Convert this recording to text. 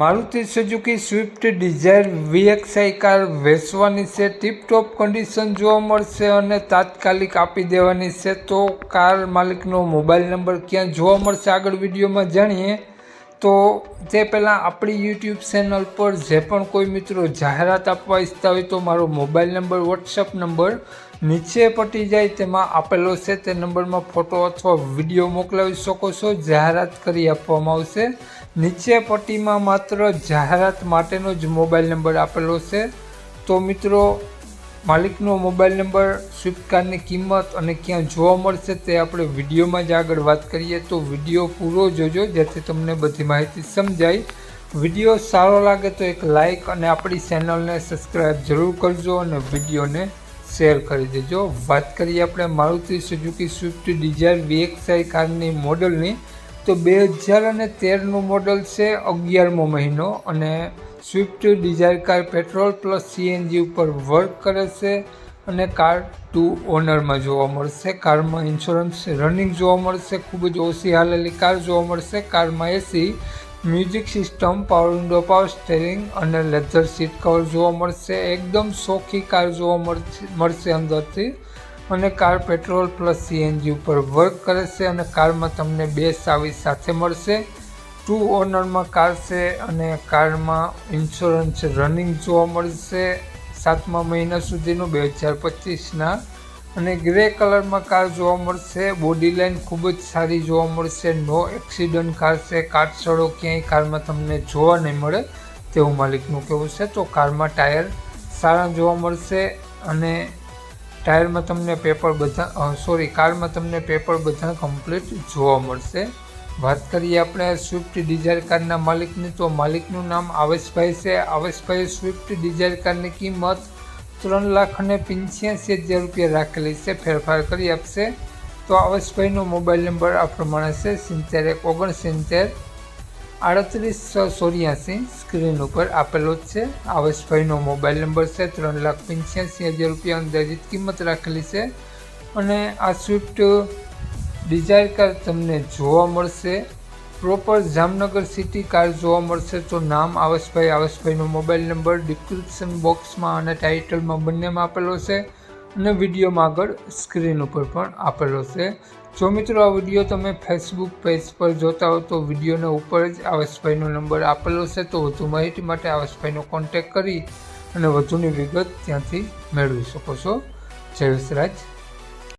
Maruti Suzuki Swift Dzire VXI car વેચવાની છે, tiptop condition જોવા મળશે અને તાત્કાલિક આપી દેવાની છે। તો કાર માલિકનો મોબાઈલ નંબર ક્યાં જોવા મળશે આગળ વિડીયોમાં જાણીએ। તો તે પહેલાં આપણી યુટ્યુબ ચેનલ પર જે પણ કોઈ મિત્રો જાહેરાત આપવા ઈચ્છતા હોય તો મારો મોબાઈલ નંબર વોટ્સઅપ નંબર નીચે પટી જાય તેમાં આપેલો છે, તે નંબરમાં ફોટો અથવા વિડીયો મોકલાવી શકો છો, જાહેરાત કરી આપવામાં આવશે। નીચે પટ્ટીમાં માત્ર જાહેરાત માટેનો જ મોબાઈલ નંબર આપેલો છે। તો મિત્રો માલિકનો મોબાઈલ નંબર, સ્વિફ્ટ કારની કિંમત અને ક્યાં જોવા મળશે તે આપણે વિડીયોમાં જ આગળ વાત કરીએ। તો વિડીયો પૂરો જોજો જેથી તમને બધી માહિતી સમજાય। વિડીયો સારો લાગે તો એક લાઇક અને આપણી ચેનલને સબસ્ક્રાઈબ જરૂર કરજો અને વિડીયોને શેર કરી દેજો। વાત કરીએ આપણે Maruti Suzuki Swift Dzire VXI કારની મોડલની, તો 2013નું મોડલ છે, 11મો મહિનો, અને Swift Dzire car petrol plus CNG ઉપર વર્ક કરે છે અને કાર 2 ઓનરમાં જોવા મળશે। કારમાં ઇન્સ્યોરન્સ રનિંગ જોવા મળશે, ખૂબ જ ઓછી હાલેલી કાર જોવા મળશે। કારમાં AC, music system, power window, power steering અને લેધર સીટ કવર જોવા મળશે। એકદમ સોખી કાર જોવા મળશે અંદરથી, અને કાર પેટ્રોલ પ્લસ CNG ઉપર વર્ક કરે છે અને કારમાં તમને 2 ચાવી સાથે મળશે। 2 ઓનરમાં કાર છે અને કારમાં ઇન્સ્યોરન્સ રનિંગ જોવા મળશે 7મા મહિના સુધીનું 2025ના, અને ગ્રે કલરમાં કાર જોવા મળશે। બોડી લાઇન ખૂબ જ સારી જોવા મળશે, નો એક્સિડન્ટ કાર છે, કાટસડો ક્યાંય કારમાં તમને જોવા નહીં મળે તેવું માલિકનું કહેવું છે। તો કારમાં ટાયર સારા જોવા મળશે અને ટાયરમાં તમને કારમાં તમને પેપર બધા કમ્પ્લીટ જોવા મળશે। વાત કરીએ આપણે સ્વિફ્ટ ડિઝાયર કારના માલિકની, તો માલિકનું નામ આવેશભાઈ છે। આવેશભાઈએ સ્વિફ્ટ ડિઝાયર કારની કિંમત 3,85,000 રૂપિયા રાખેલી છે, ફેરફાર કરી આપશે। તો આવેશભાઈનો મોબાઈલ નંબર આ પ્રમાણે છે 7169 3884, સ્ક્રીન ઉપર આપેલો જ છે। આવેશભાઈનો મોબાઈલ નંબર છે, 3,85,000 રૂપિયા અંદાજિત કિંમત રાખેલી છે, અને આ સ્વિફ્ટ ડિઝાયર કાર તમને જોવા મળશે પ્રોપર જામનગર સિટી કાર જોવા મળશે। તો નામ આવેશભાઈનો મોબાઈલ નંબર ડિસ્ક્રિપ્શન બોક્સમાં અને ટાઇટલમાં બંનેમાં આપેલો છે, અને વિડીયોમાં આગળ સ્ક્રીન ઉપર પણ આપેલો છે। જો મિત્રો આ વિડીયો તમે ફેસબુક પેજ પર જોતા હો તો વિડીયોના ઉપર જ આવેશભાઈનો નંબર આપેલો છે, તો વધુ માહિતી માટે આવેશભાઈનો કોન્ટેક્ટ કરી અને વધુની વિગત ત્યાંથી મેળવી શકો છો। જય વિસરાજ।